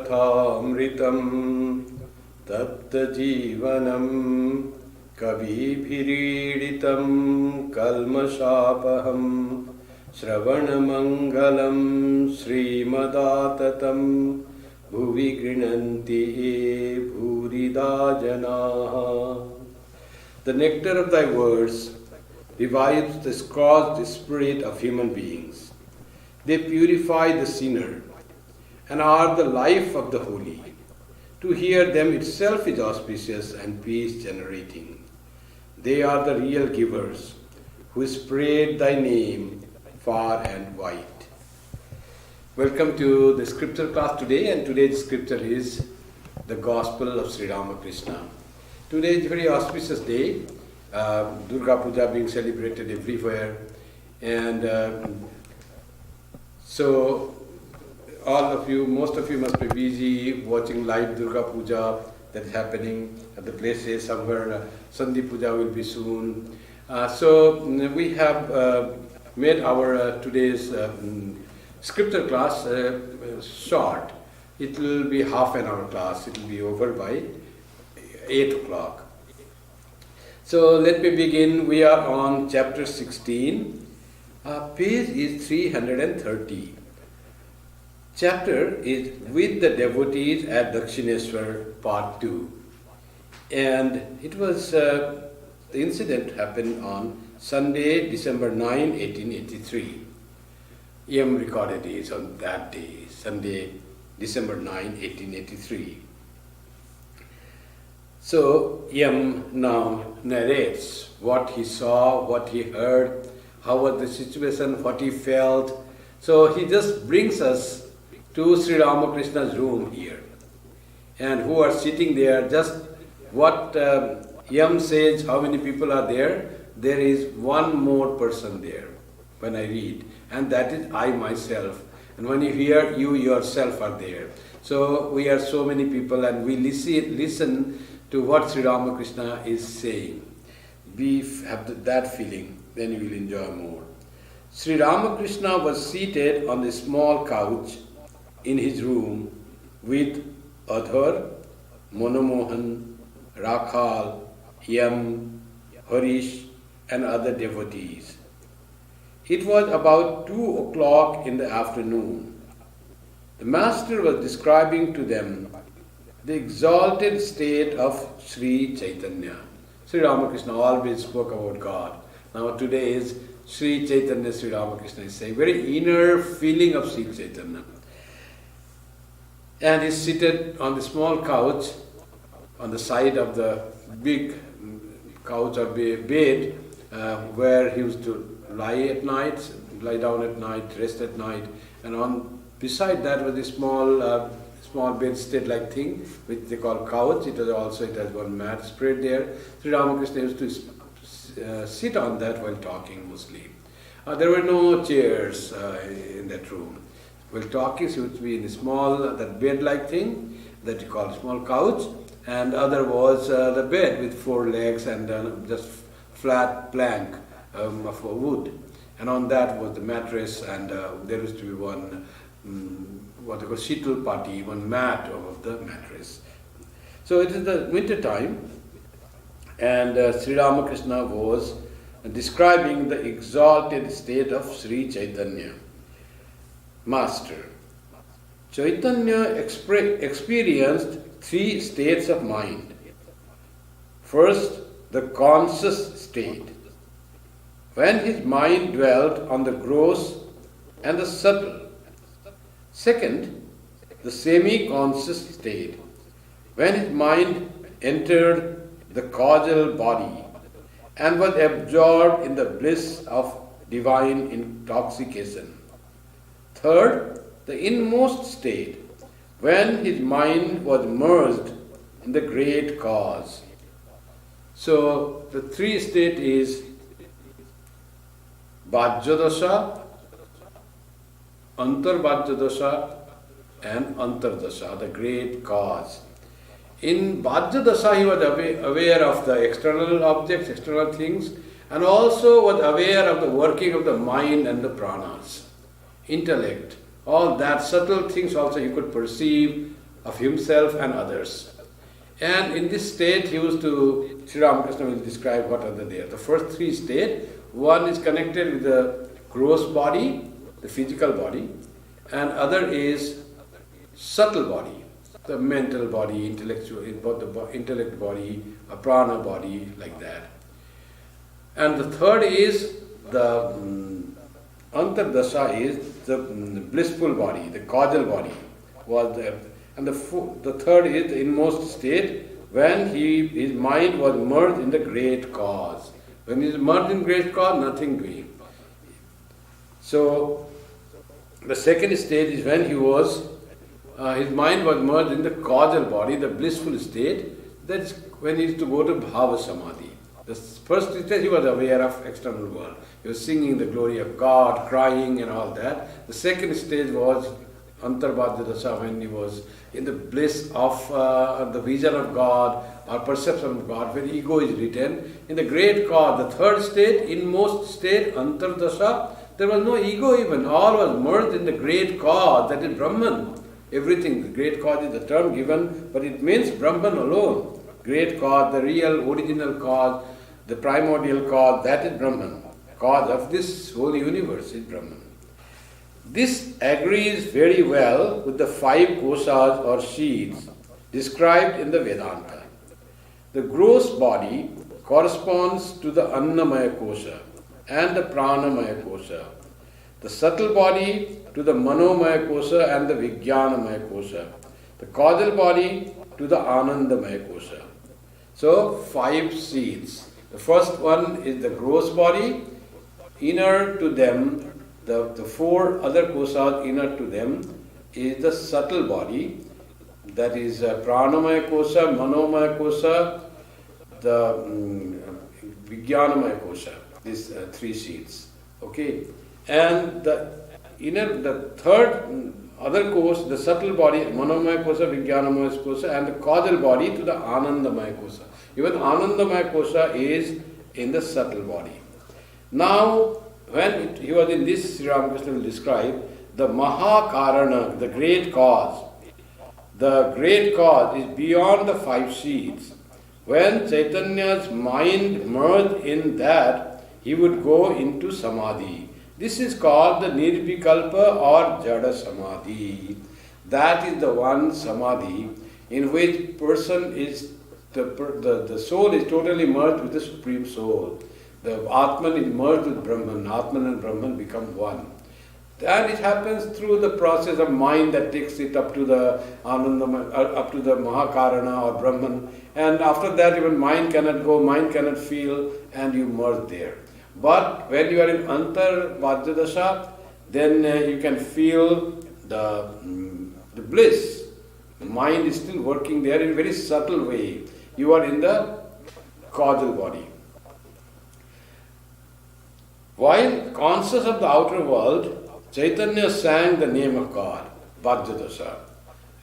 कथामृतं तप्तजीवनं कविभिरीडितं कल्मषापहं श्रवणमङ्गलं श्रीमदाततं भुवि गृह्णन्ति ये भूरिदा जनाः. The nectar of thy words revives the scorched spirit of human beings. They purify the sinner and are the life of the holy. To hear them itself is auspicious and peace-generating. They are the real givers who spread thy name far and wide. Welcome to the scripture class today, and today's scripture is the Gospel of Sri Ramakrishna. Today is a very auspicious day, Durga Puja being celebrated everywhere, and so all of you, most of you must be busy watching live Durga Puja that is happening at the places. Somewhere Sandhi Puja will be soon. So we have made our today's scripture class short. It will be half an hour class. It will be over by 8 o'clock. So let me begin. We are on chapter 16. Page is 330. Chapter is with the devotees at Dakshineswar, part 2. And it was, the incident happened on Sunday, December 9, 1883. Yam recorded is on that day, Sunday, December 9, 1883. So Yam now narrates what he saw, what he heard, how was the situation, what he felt. So he just brings us to Sri Ramakrishna's room here. And who are sitting there, just what Yam says, how many people are there, there is one more person there when I read, and that is I myself. And when you hear, you yourself are there. So we are so many people, and we listen to what Sri Ramakrishna is saying. We have that feeling, then you will enjoy more. Sri Ramakrishna was seated on the small couch in his room with Adhar, Monomohan, Rakhal, Yam, Harish and other devotees. It was about 2 o'clock in the afternoon. The master was describing to them the exalted state of Sri Chaitanya. Sri Ramakrishna always spoke about God. Now today is Sri Chaitanya. Sri Ramakrishna is saying very inner feeling of Sri Chaitanya. And he seated on the small couch on the side of the big couch or bed where he used to lie down at night, rest at night, and on beside that was a small bedstead-like thing which they call couch. It has one mat spread there. Sri Ramakrishna used to sit on that while talking mostly. There were no chairs in that room. While talking, he would be in a small, that bed-like thing that you call small couch, and other was the bed with 4 legs and just flat plank of wood. And on that was the mattress, and there used to be one, what they call shitul pati, one mat over the mattress. So it is the winter time, and Sri Ramakrishna was describing the exalted state of Sri Chaitanya. Master, Chaitanya experienced 3 states of mind. First, the conscious state, when his mind dwelt on the gross and the subtle. Second, the semi-conscious state, when his mind entered the causal body and was absorbed in the bliss of divine intoxication. Third, the inmost state, when his mind was merged in the great cause. So the 3 state is Bhajyadasha, Antarbhajyadasha and Antardasha, the great cause. In Bhajyadasha he was aware of the external objects, external things, and also was aware of the working of the mind and the pranas. Intellect, all that subtle things also he could perceive of himself and others. And in this state, Sri Ramakrishna will describe what are there. The first three states, one is connected with the gross body, the physical body, and other is subtle body, the mental body, intellectual, both the intellect body, a prana body, like that. And the third is the Antardasha is the blissful body, the causal body was there. And the third is the inmost state when his mind was merged in the great cause. When he is merged in great cause, nothing doing. So the second stage is when his mind was merged in the causal body, the blissful state. That's when he used to go to Bhava Samadhi. The first stage he was aware of external world. He was singing the glory of God, crying and all that. The second stage was Antarbhadya when he was in the bliss of the vision of God or perception of God, when ego is written. In the great cause, the third state, inmost state, Antardasha, there was no ego even. All was merged in the great cause, that is Brahman. Everything, the great cause is the term given, but it means Brahman alone. Great cause, the real original cause, the primordial cause, that is Brahman. Cause of this whole universe is Brahman. This agrees very well with the 5 kosas or seeds described in the Vedanta. The gross body corresponds to the Annamaya kosha and the Pranamaya kosha. The subtle body to the Manomaya kosha and the Vijnanamaya kosha. The causal body to the Anandamaya kosha. So 5 seeds. The first one is the gross body. Inner to them, the 4 other kosas inner to them is the subtle body, that is Pranamaya kosha, Manomaya kosha, the Vijnanamaya kosha, these 3 seeds. Okay, and the third other kosha, the subtle body, Manomaya kosha, Vijnanamaya kosha, and the causal body to the Anandamaya kosha. Even Anandamaya kosha is in the subtle body. Now, when he was in this, Sri Ramakrishna will describe the Mahakarana, the great cause. The great cause is beyond the 5 seeds. When Chaitanya's mind merged in that, he would go into Samadhi. This is called the Nirvikalpa or Jada Samadhi. That is the one Samadhi in which person is, the soul is totally merged with the Supreme Soul. The Atman is merged with Brahman. Atman and Brahman become one. And it happens through the process of mind that takes it up to the Anandama, up to the Mahakarana or Brahman. And after that even mind cannot go, mind cannot feel, and you merge there. But when you are in Antarbhadya, then you can feel the bliss. The mind is still working there in a very subtle way. You are in the causal body. While conscious of the outer world, Chaitanya sang the name of God, Bhajyadasa,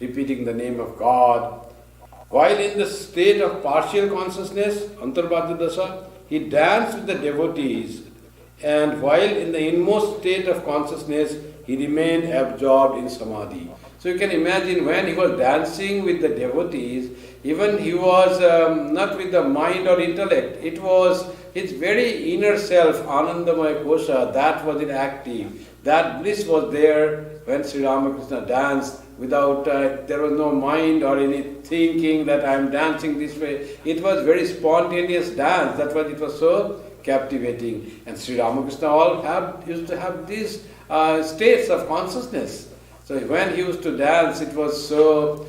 repeating the name of God. While in the state of partial consciousness, Antarbhadya, he danced with the devotees, and while in the inmost state of consciousness, he remained absorbed in Samadhi. So you can imagine when he was dancing with the devotees, even he was not with the mind or intellect, it was his very inner self, Anandamaya kosha, that was inactive. That bliss was there when Sri Ramakrishna danced without, there was no mind or any thinking that I am dancing this way. It was very spontaneous dance, that's why it was so captivating. And Sri Ramakrishna used to have these states of consciousness. So when he used to dance, it was so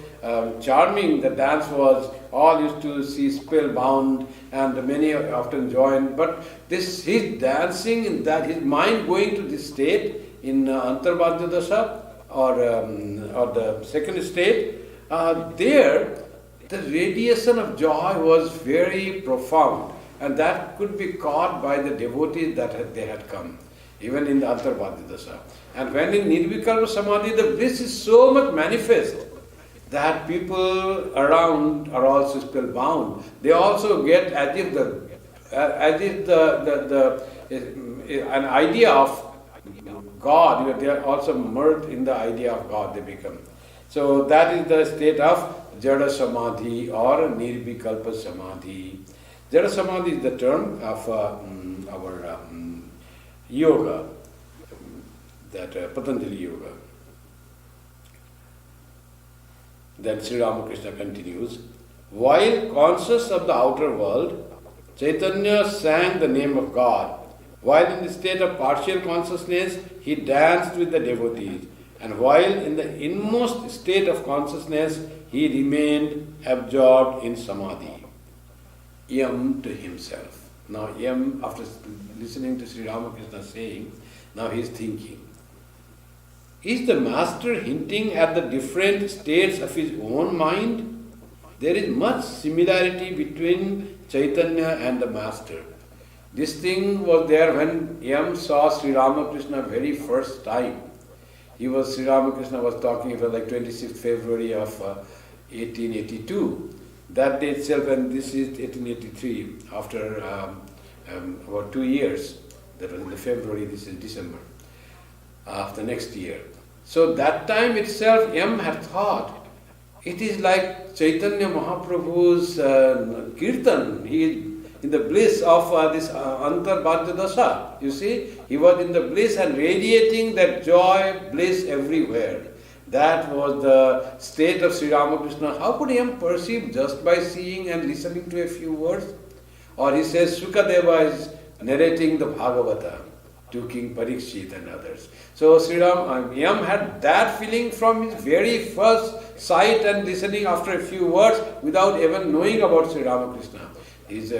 charming. The dance was, all used to see spellbound, and many often joined. But his dancing, in that his mind going to this state in Antarbhadya Dasha or the second state, there the radiation of joy was very profound, and that could be caught by the devotees that they had come, even in the Antarbhadya Dasha. And when in Nirvikalpa Samadhi, the bliss is so much manifest that people around are also spellbound. They also get as if an idea of God, they are also merged in the idea of God, they become. So that is the state of Jada Samadhi or Nirvikalpa Samadhi. Jada Samadhi is the term of our yoga, that Patanjali Yoga. Then Sri Ramakrishna continues, while conscious of the outer world, Chaitanya sang the name of God. While in the state of partial consciousness, he danced with the devotees. And while in the inmost state of consciousness, he remained absorbed in samadhi. Yam to himself. Now Yam, after listening to Sri Ramakrishna saying, now he is thinking, is the master hinting at the different states of his own mind? There is much similarity between Chaitanya and the master. This thing was there when Yam saw Sri Ramakrishna very first time. Sri Ramakrishna was talking, it was like 26th February of 1882. That day itself, and this is 1883, after about 2 years. That was in the February, this is December, of the next year. So that time itself, Yam had thought, it is like Chaitanya Mahaprabhu's kirtan. He is in the bliss of this Antarbhadya Dasa. You see, he was in the bliss and radiating that joy, bliss everywhere. That was the state of Sri Ramakrishna. How could Yam perceive just by seeing and listening to a few words? Or he says, Sukadeva is narrating the Bhagavata to King Parikshit and others. So Yam had that feeling from his very first sight and listening after a few words without even knowing about Sri Ramakrishna. His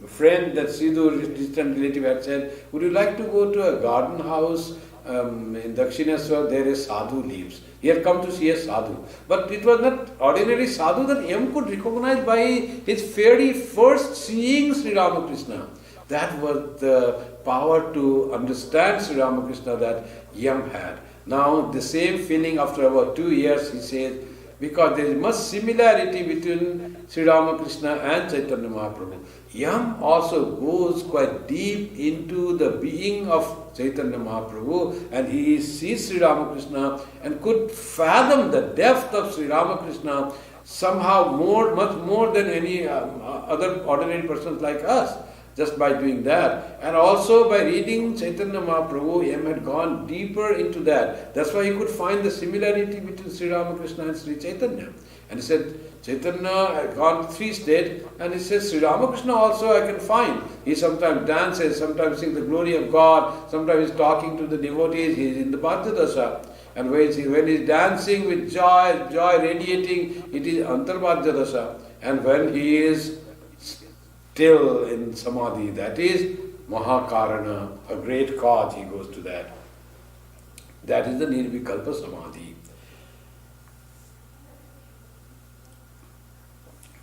friend, that Sidhu, his distant relative, had said, would you like to go to a garden house in Dakshineswar? There is sadhu lives. He had come to see a sadhu. But it was not ordinary sadhu that Yam could recognize by his very first seeing Sri Ramakrishna. That was the power to understand Sri Ramakrishna that Yam had. Now the same feeling after about 2 years, he says, because there is much similarity between Sri Ramakrishna and Chaitanya Mahaprabhu. Yam also goes quite deep into the being of Chaitanya Mahaprabhu, and he sees Sri Ramakrishna and could fathom the depth of Sri Ramakrishna somehow much more than any other ordinary persons like us. Just by doing that. And also by reading Chaitanya Mahaprabhu, Yam had gone deeper into that. That's why he could find the similarity between Sri Ramakrishna and Sri Chaitanya. And he said, Chaitanya had gone to 3 states, and he says, Sri Ramakrishna also I can find. He sometimes dances, sometimes sings the glory of God, sometimes he's talking to the devotees, he's in the Bhajadasa. And when he's dancing with joy radiating, it is Antarbhajadasa. And when he is still in samadhi, that is Mahakarana, a great cause, he goes to that. That is the Nirvikalpa Samadhi.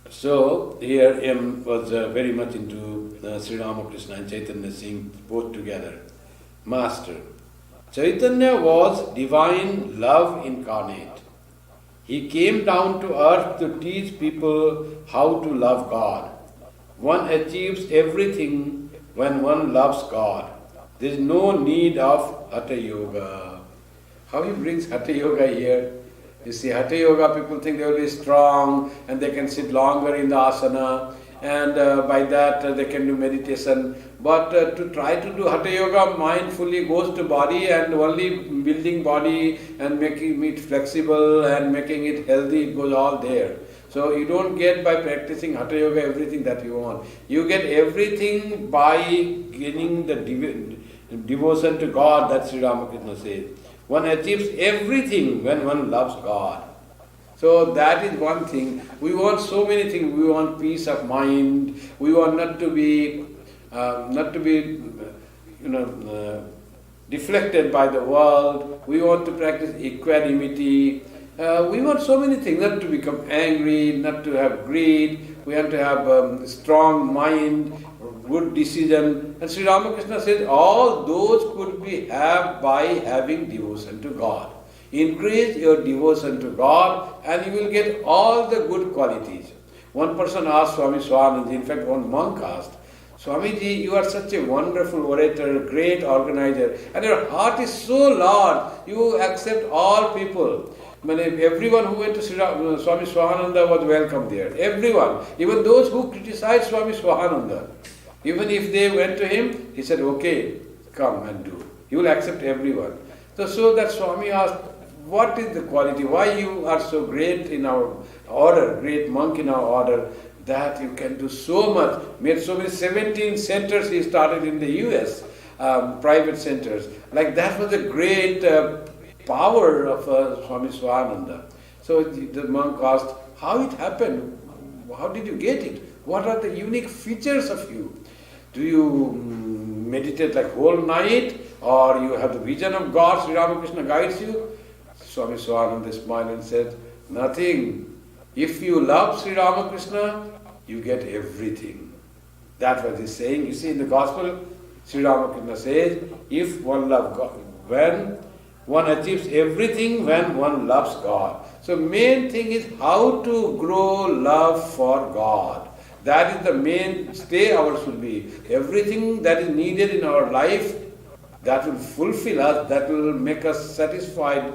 So here Yam was very much into Sri Ramakrishna and Chaitanya sing both together. Master. Chaitanya was divine love incarnate. He came down to earth to teach people how to love God. One achieves everything when one loves God. There is no need of Hatha Yoga. How he brings Hatha Yoga here? You see, Hatha Yoga, people think they will be strong and they can sit longer in the asana, and by that they can do meditation. But to try to do Hatha Yoga mindfully goes to body, and only building body and making it flexible and making it healthy, it goes all there. So you don't get by practicing Hatha Yoga everything that you want. You get everything by gaining the devotion to God, that Sri Ramakrishna says. One achieves everything when one loves God. So that is one thing. We want so many things. We want peace of mind. We want not to be deflected by the world. We want to practice equanimity. We want so many things, not to become angry, not to have greed. We want to have a strong mind, good decision. And Sri Ramakrishna said all those could be had by having devotion to God. Increase your devotion to God and you will get all the good qualities. One person asked Swami Swanand, in fact one monk asked, Swamiji, you are such a wonderful orator, great organizer, and your heart is so large, you accept all people. Everyone who went to Swami Swahananda was welcome there. Everyone, even those who criticized Swami Swahananda, even if they went to him, he said, okay, come and do. He will accept everyone. So that Swami asked, what is the quality? Why you are so great in our order, great monk in our order, that you can do so much? Made so many 17 centers he started in the US, private centers. Like that was a great power of Swami Swahananda. So the monk asked, how it happened? How did you get it? What are the unique features of you? Do you meditate like whole night, or you have the vision of God, Sri Ramakrishna guides you? Swami Swahananda smiled and said, nothing. If you love Sri Ramakrishna, you get everything. That was his saying. You see in the Gospel, Sri Ramakrishna says, if one loves God, when one achieves everything when one loves God. So main thing is how to grow love for God. That is the mainstay ours should be. Everything that is needed in our life, that will fulfill us, that will make us satisfied,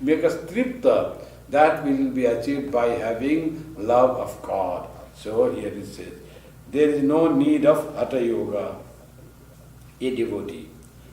make us tripta, that will be achieved by having love of God. So here it says, there is no need of Hatha Yoga, a devotee.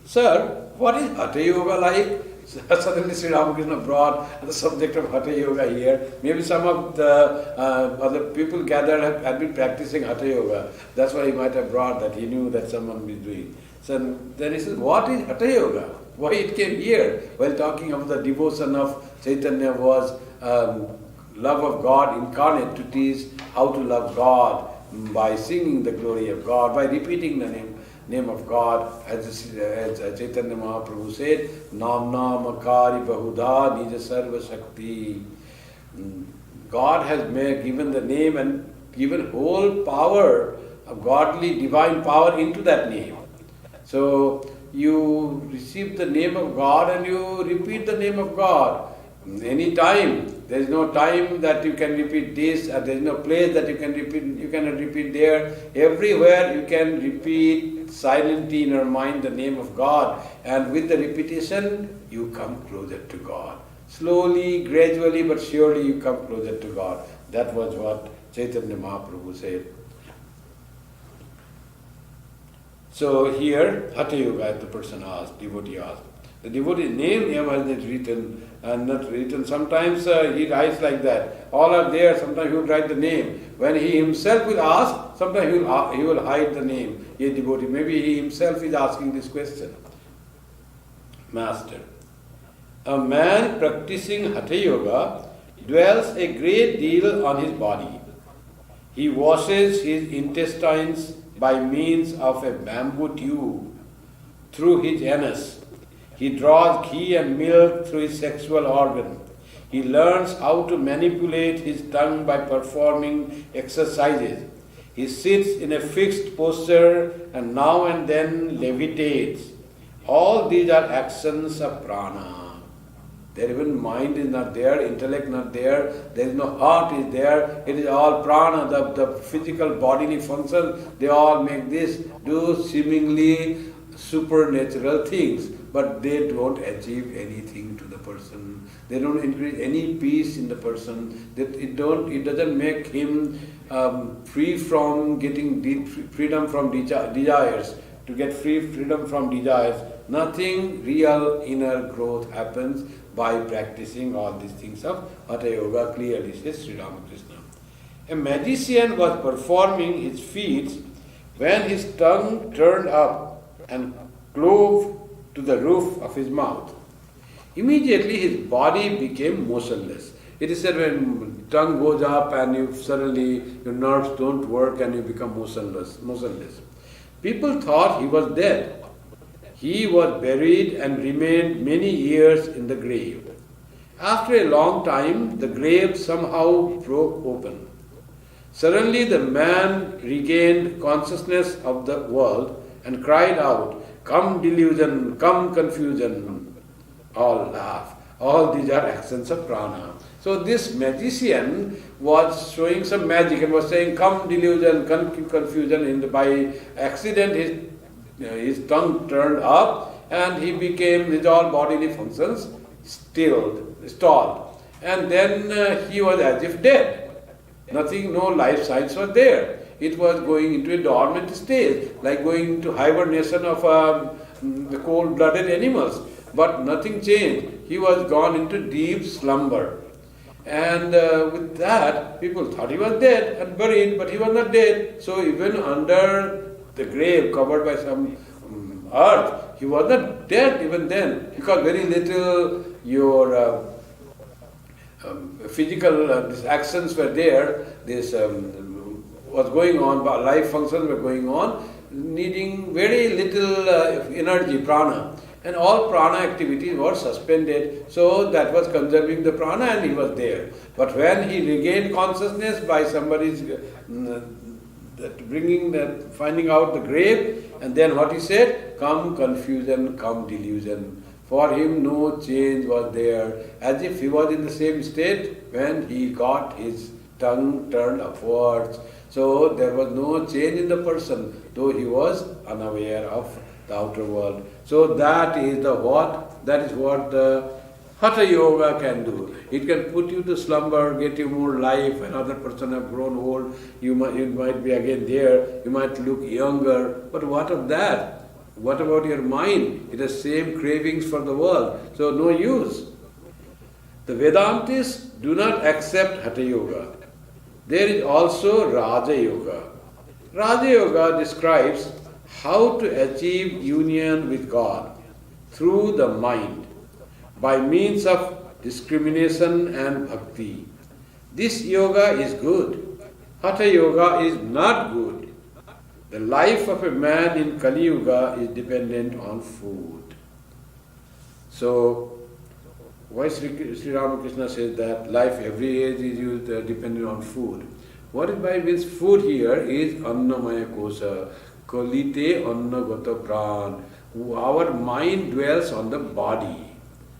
Sir, what is Hatha Yoga like? Suddenly Sri Ramakrishna brought the subject of Hatha Yoga here. Maybe some of the other people gathered had been practicing Hatha Yoga. That's why he might have brought that. He knew that someone was doing. So then he says, what is Hatha Yoga? Why it came here? While talking of the devotion of Chaitanya was love of God incarnate, to teach how to love God by singing the glory of God, by repeating the name of God, as Chaitanya Mahaprabhu said, Nam Nam Akari Bahuda Nija Sarva Shakti. God has given the name and given whole power of godly divine power into that name. So you receive the name of God and you repeat the name of God. Any time, there is no time that you can repeat this, there is no place that you can repeat, you cannot repeat there. Everywhere you can repeat silently in your mind the name of God, and with the repetition you come closer to God. Slowly, gradually, but surely you come closer to God. That was what Chaitanya Mahaprabhu said. So here, Hatha Yoga, the person asked, devotee asked. The devotee's name never is written and not written. Sometimes he writes like that. All are there. Sometimes he will write the name. When he himself will ask, sometimes he will hide the name. A devotee. Maybe he himself is asking this question. Master, a man practicing Hatha Yoga dwells a great deal on his body. He washes his intestines by means of a bamboo tube through his anus. He draws ghee and milk through his sexual organ. He learns how to manipulate his tongue by performing exercises. He sits in a fixed posture and now and then levitates. All these are actions of prana. Their even mind is not there, intellect not there, there is no heart is there. It is all prana, the physical bodily functions, they all make this, do seemingly supernatural things, but they don't achieve anything to the person. They don't increase any peace in the person. It doesn't make him free from getting freedom from desires. To get freedom from desires, nothing real inner growth happens by practicing all these things of Hatha Yoga, clearly says Sri Ramakrishna. A magician was performing his feats when his tongue turned up and clove to the roof of his mouth. Immediately his body became motionless. It is said when tongue goes up and suddenly your nerves don't work and you become motionless. People thought he was dead. He was buried and remained many years in the grave. After a long time, the grave somehow broke open. Suddenly the man regained consciousness of the world and cried out, "Come delusion, come confusion." All laugh. All these are actions of prana. So this magician was showing some magic and was saying, "Come delusion, come confusion." And by accident his tongue turned up and he became, his all bodily functions stalled. and then he was as if dead. Nothing, no life signs were there. It was going into a dormant stage, like going into hibernation of the cold-blooded animals. But nothing changed. He was gone into deep slumber. And with that, people thought he was dead and buried, but he was not dead. So even under the grave, covered by some earth, he was not dead even then, because very little your physical these actions were there. This was going on, life functions were going on, needing very little energy, prana. And all prana activities were suspended, so that was conserving the prana and he was there. But when he regained consciousness by somebody's finding out the grave, and then what he said, come confusion, come delusion. For him no change was there, as if he was in the same state when he got his tongue turned upwards. So there was no change in the person, though he was unaware of the outer world. So that is what the Hatha Yoga can do. It can put you to slumber, get you more life. Another person have grown old, you might be again there, you might look younger. But what of that? What about your mind? It has same cravings for the world. So no use. The Vedantists do not accept Hatha Yoga. There is also Raja Yoga. Raja Yoga describes how to achieve union with God through the mind by means of discrimination and bhakti. This yoga is good. Hatha Yoga is not good. The life of a man in Kali Yuga is dependent on food. So, why Sri Ramakrishna says that life every age is used dependent on food? What it by means food here is Annamaya Kosa, Kalite Annagata Pran. Our mind dwells on the body.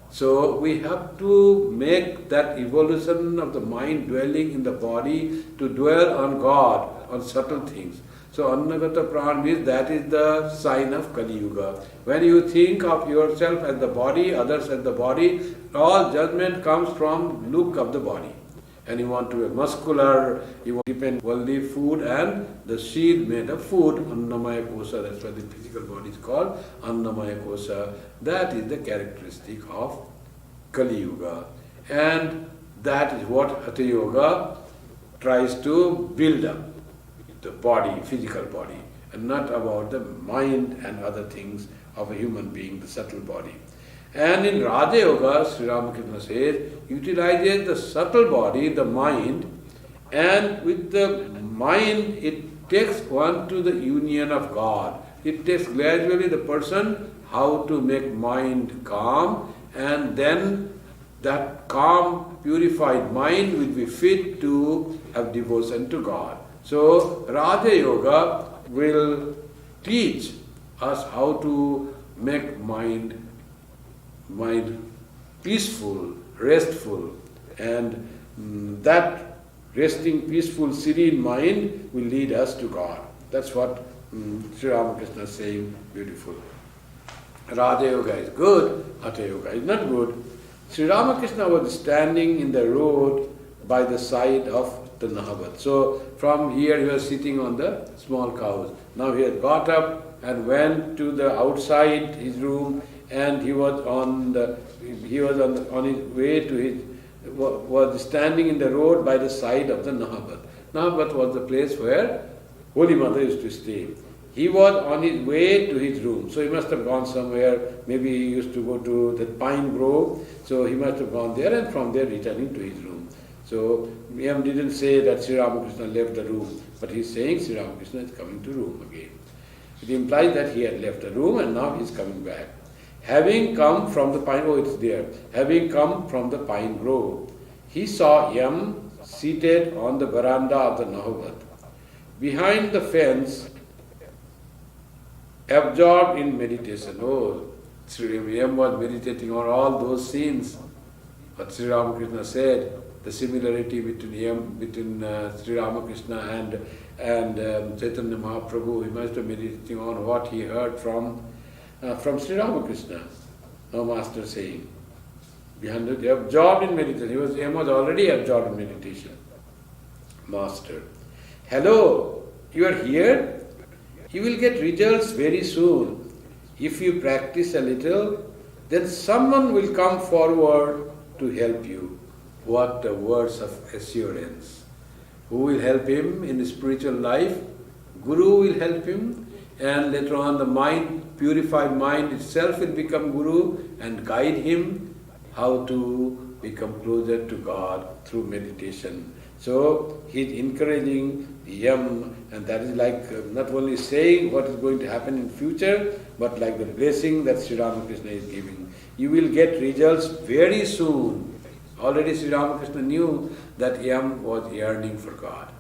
So we have to make that evolution of the mind dwelling in the body to dwell on God, on subtle things. So Annagata Pran means that is the sign of Kali Yuga. When you think of yourself as the body, others as the body, all judgment comes from look of the body. And you want to be muscular, you want to depend only food and the seed made of food, Annamaya Kosa, that's why the physical body is called Annamaya Kosa. That is the characteristic of Kali Yuga. And that is what Hatha Yoga tries to build up, the body, physical body, and not about the mind and other things of a human being, the subtle body. And in Raja Yoga, Sri Ramakrishna says, utilizes the subtle body, the mind, and with the mind it takes one to the union of God. It takes gradually the person how to make mind calm, and then that calm, purified mind will be fit to have devotion to God. So Raja Yoga will teach us how to make mind peaceful, restful, and that resting, peaceful, serene mind will lead us to God. That's what Sri Ramakrishna is saying, beautiful. Raja Yoga is good, Hatha Yoga is not good. Sri Ramakrishna was standing in the road by the side of the Nahabat. So from here he was sitting on the small cows. Now he had got up and went to the outside his room, and he was on his way to his, was standing in the road by the side of the Nahabat. Nahabat was the place where Holy Mother used to stay. He was on his way to his room, so he must have gone somewhere. Maybe he used to go to the pine grove, so he must have gone there, and from there returning to his room. So Miyam didn't say that Sri Ramakrishna left the room, but he's saying Sri Ramakrishna is coming to room again. It implies that he had left the room and now he's coming back. Having come from the pine, having come from the pine grove, he saw Yam seated on the veranda of the Nahabat. Behind the fence, absorbed in meditation. Oh, Sri Yam was meditating on all those scenes. What Sri Ramakrishna said, the similarity between Sri Ramakrishna and Chaitanya Mahaprabhu, he must have been meditating on what he heard from Sri Ramakrishna, our master saying. absorbed in meditation. Yam was already absorbed in meditation. Master, hello, you are here? You will get results very soon. If you practice a little, then someone will come forward to help you. What words of assurance. Who will help him in his spiritual life? Guru will help him, and later on the mind, purified mind itself will become Guru and guide him how to become closer to God through meditation. So he is encouraging Yam, and that is like not only saying what is going to happen in future, but like the blessing that Sri Ramakrishna is giving. You will get results very soon. Already Sri Ramakrishna knew that Yam was yearning for God.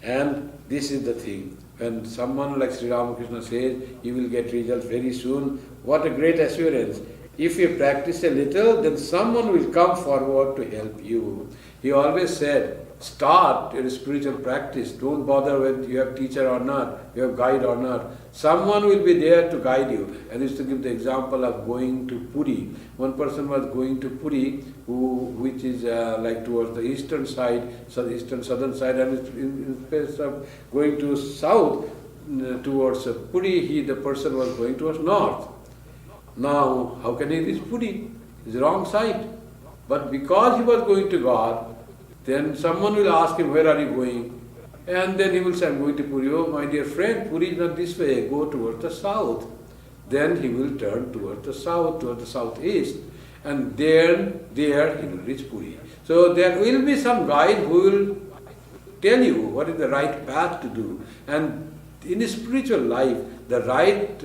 And this is the thing. When someone like Sri Ramakrishna says, you will get results very soon, what a great assurance. If you practice a little, then someone will come forward to help you. He always said, start your spiritual practice. Don't bother whether you have teacher or not, you have guide or not. Someone will be there to guide you. I used to give the example of going to Puri. One person was going to Puri, which is like towards the eastern side, southern side, and in place of going to south towards Puri, the person was going towards north. Now, how can he reach Puri? It's the wrong side. But because he was going to God, then someone will ask him, where are you going? And then he will say, I'm going to Puri. Oh, my dear friend, Puri is not this way, go towards the south. Then he will turn towards the south, towards the southeast. And there he will reach Puri. So there will be some guide who will tell you what is the right path to do. And in his spiritual life, the right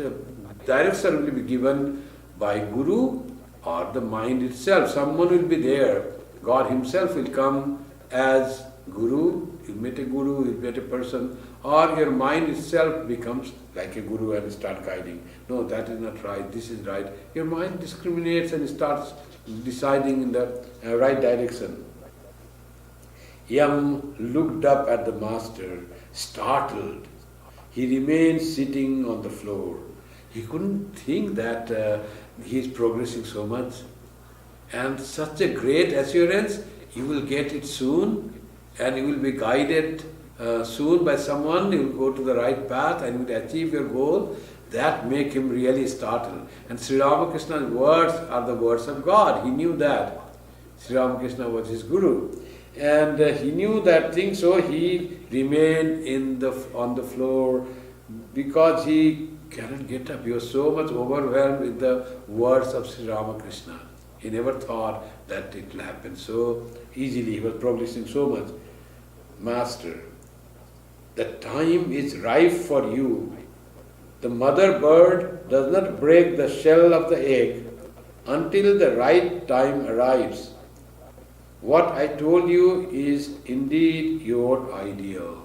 direction will be given by Guru or the mind itself. Someone will be there. God himself will come as Guru. You meet a Guru, you meet a person, or your mind itself becomes like a Guru and start guiding. No, that is not right, this is right. Your mind discriminates and starts deciding in the right direction. Yam looked up at the master, startled. He remained sitting on the floor. He couldn't think that he is progressing so much. And such a great assurance, you will get it soon, and you will be guided soon by someone, you will go to the right path and you will achieve your goal. That make him really startled. And Sri Ramakrishna's words are the words of God. He knew that. Sri Ramakrishna was his Guru. And he knew that thing, so he remained on the floor because he cannot get up. He was so much overwhelmed with the words of Sri Ramakrishna. He never thought that it will happen so easily. He was progressing so much. Master, the time is ripe for you. The mother bird does not break the shell of the egg until the right time arrives. What I told you is indeed your ideal.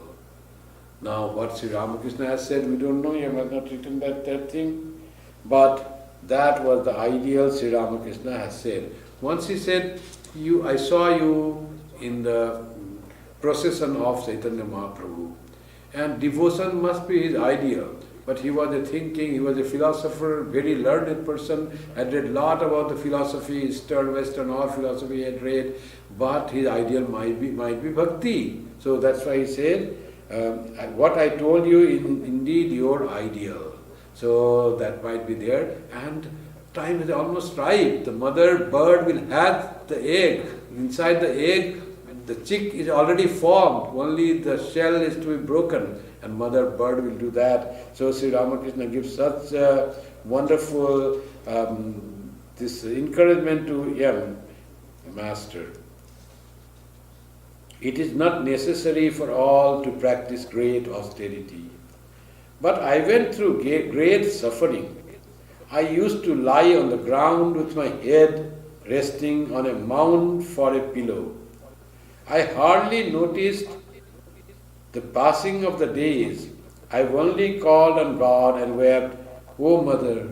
Now, what Sri Ramakrishna has said, we don't know, he has not written that thing, but that was the ideal Sri Ramakrishna has said. Once he said, I saw you in the procession of Chaitanya Mahaprabhu, and devotion must be his ideal. But he was he was a philosopher, very learned person, had read a lot about the philosophy, Eastern, Western, all philosophy he had read, but his ideal might be bhakti. So that's why he said, what I told you is indeed your ideal. So that might be there, and time is almost ripe. The mother bird will have the egg. Inside the egg, the chick is already formed, only the shell is to be broken, and mother bird will do that. So Sri Ramakrishna gives such wonderful this encouragement to Yam, Master. It is not necessary for all to practice great austerity. But I went through great suffering. I used to lie on the ground with my head resting on a mound for a pillow. I hardly noticed the passing of the days. I only called on God and wept, "Oh mother,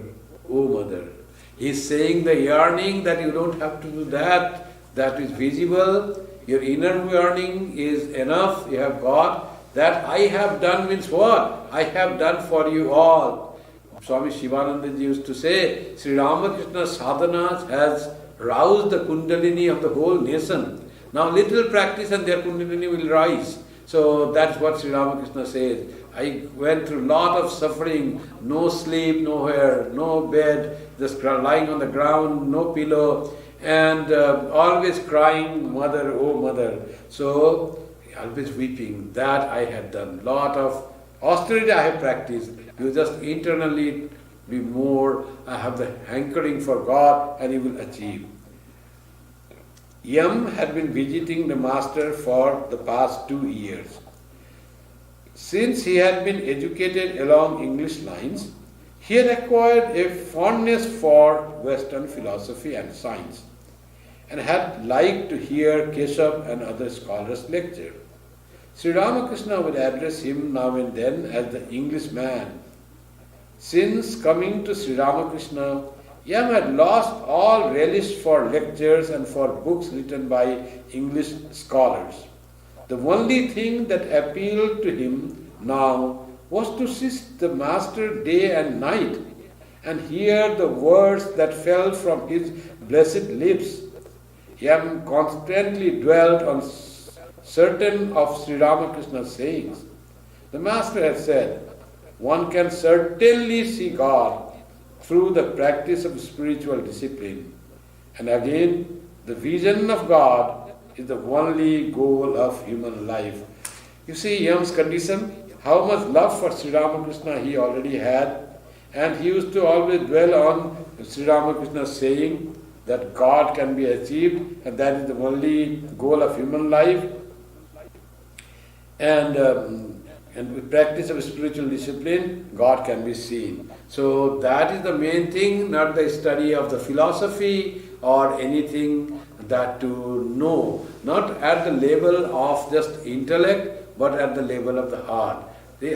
oh mother." He is saying the yearning that you don't have to do that is visible. Your inner yearning is enough, you have God. That I have done means what? I have done for you all. Swami Shivananda used to say, Sri Ramakrishna sadhana has roused the Kundalini of the whole nation. Now little practice and their Kundalini will rise. So that's what Sri Ramakrishna says. I went through a lot of suffering, no sleep, nowhere, no bed, just lying on the ground, no pillow, and always crying, mother, oh mother. So always weeping. That I had done. Lot of austerity I have practiced. You just internally be more, have the hankering for God, and you will achieve. Yam had been visiting the master for the past 2 years. Since he had been educated along English lines, he had acquired a fondness for Western philosophy and science, and had liked to hear Keshav and other scholars lecture. Sri Ramakrishna would address him now and then as the Englishman. Since coming to Sri Ramakrishna, Yam had lost all relish for lectures and for books written by English scholars. The only thing that appealed to him now was to sit the master day and night and hear the words that fell from his blessed lips. Yam constantly dwelt on certain of Sri Ramakrishna's sayings. The master had said, one can certainly see God through the practice of spiritual discipline. And again, the vision of God is the only goal of human life. You see Yam's condition, how much love for Sri Ramakrishna he already had, and he used to always dwell on Sri Ramakrishna's saying that God can be achieved, and that is the only goal of human life. And with practice of spiritual discipline, God can be seen. So that is the main thing, not the study of the philosophy or anything that to know, not at the level of just intellect, but at the level of the heart. The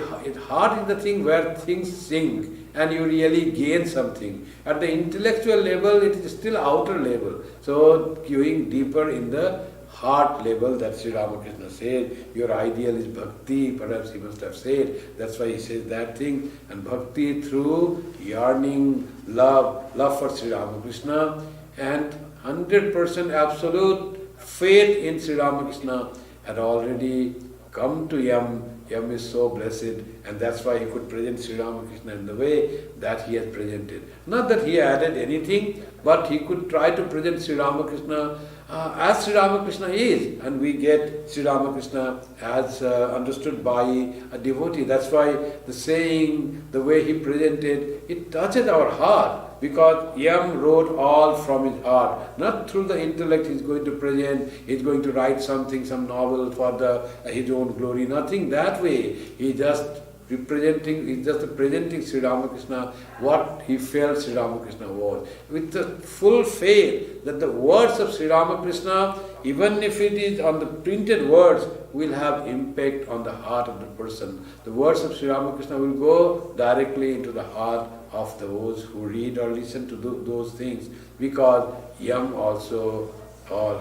heart is the thing where things sink and you really gain something. At the intellectual level, it is still outer level. So going deeper in the heart level, that Sri Ramakrishna said, your ideal is bhakti, perhaps he must have said, that's why he says that thing, and bhakti through yearning, love for Sri Ramakrishna, and 100% absolute faith in Sri Ramakrishna had already come to Yam. Yam is so blessed, and that's why he could present Sri Ramakrishna in the way that he has presented. Not that he added anything, but he could try to present Sri Ramakrishna as Sri Ramakrishna is, and we get Sri Ramakrishna as understood by a devotee. That's why the saying, the way he presented, it touches our heart, because Yam wrote all from his heart, not through the intellect he's going to present, he's going to write something, some novel for his own glory, nothing that way. He's just presenting Sri Ramakrishna what he felt Sri Ramakrishna was, with the full faith that the words of Sri Ramakrishna, even if it is on the printed words, will have impact on the heart of the person. The words of Sri Ramakrishna will go directly into the heart of those who read or listen to those things, because Yam also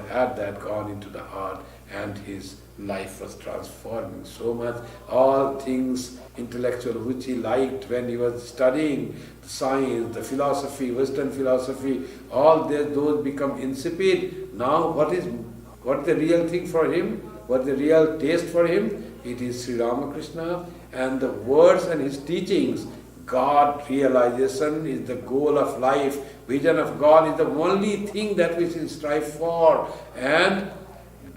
had that gone into the heart, and his life was transforming so much. All things intellectual which he liked when he was studying the science, the philosophy, Western philosophy, all those become insipid. Now what is the real thing for him? What the real taste for him? It is Sri Ramakrishna, and the words and his teachings. God realization is the goal of life. Vision of God is the only thing that we should strive for, and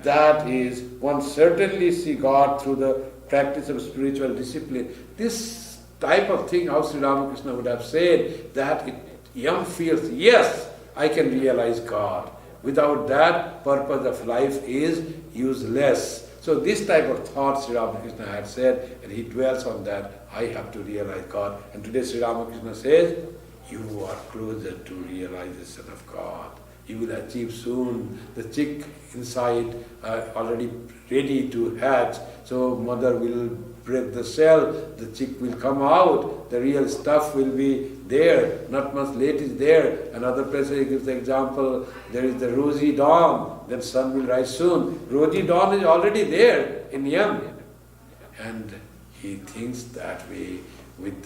that is, one certainly see God through the practice of spiritual discipline. This type of thing, how Sri Ramakrishna would have said, that Yam feels, yes, I can realize God. Without that, purpose of life is useless. So this type of thought Sri Ramakrishna had said, and he dwells on that, I have to realize God. And today Sri Ramakrishna says, you are closer to realization of God. You will achieve soon. The chick inside already ready to hatch. So mother will break the shell, the chick will come out, the real stuff will be there, not much late is there. Another place he gives the example, there is the rosy dawn, then sun will rise soon. Rosy dawn is already there in Yam. And he thinks that way.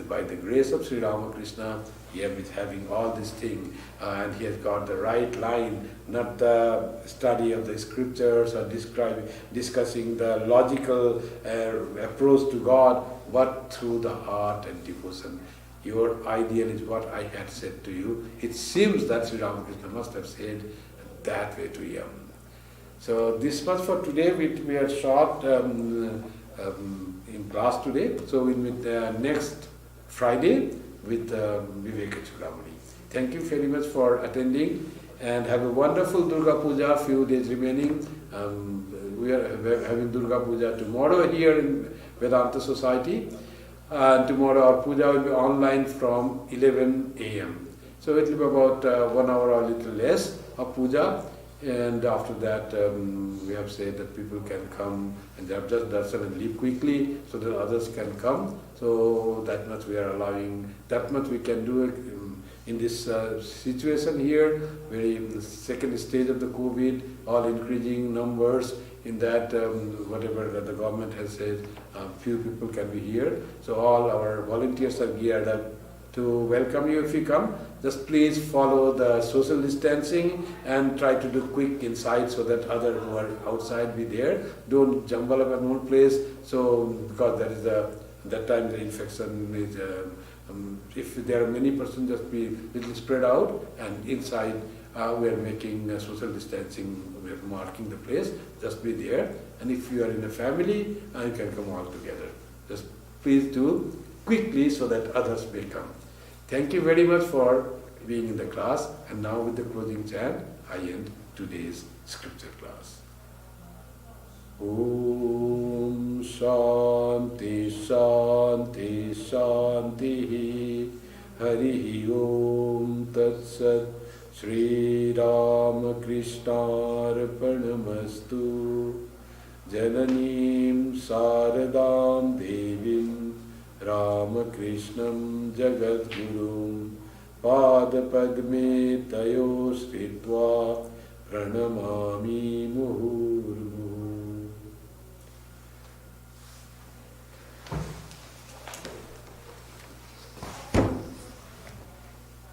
by the grace of Sri Ramakrishna, he is having all these things, and he has got the right line, not the study of the scriptures or discussing the logical approach to God, but through the heart and devotion. Your ideal is what I had said to you. It seems that Sri Ramakrishna must have said that way to him. So this much for today. We are short in class today. So we'll meet next Friday with Viveka Chudamani. Thank you very much for attending, and have a wonderful Durga Puja. Few days remaining. We are having Durga Puja tomorrow here in Vedanta Society. Tomorrow our puja will be online from 11 a.m. So it will be about 1 hour or a little less of puja, and after that we have said that people can come and they have just darshan and leave quickly so that others can come. So that much we are allowing, that much we can do in this situation here, very second stage of the COVID, all increasing numbers. In that, whatever the government has said, few people can be here. So all our volunteers are geared up to welcome you if you come. Just please follow the social distancing and try to do quick inside so that other who are outside be there. Don't jumble up at one place. So because that is that time the infection is. If there are many persons, just be little spread out, and inside we are making social distancing. We are marking the place. Just be there. And if you are in a family, you can come all together. Just please do quickly so that others may come. Thank you very much for being in the class. And now with the closing chant, I end today's scripture class. Om Shanti Shanti Shanti Hari Om Tat Sat Sri Ramakrishna Arpanamastu Jananim Saradam Devim Ramakrishnam Jagadgurum Padapadme Tayo Sritva Pranamami Muhurmuhu.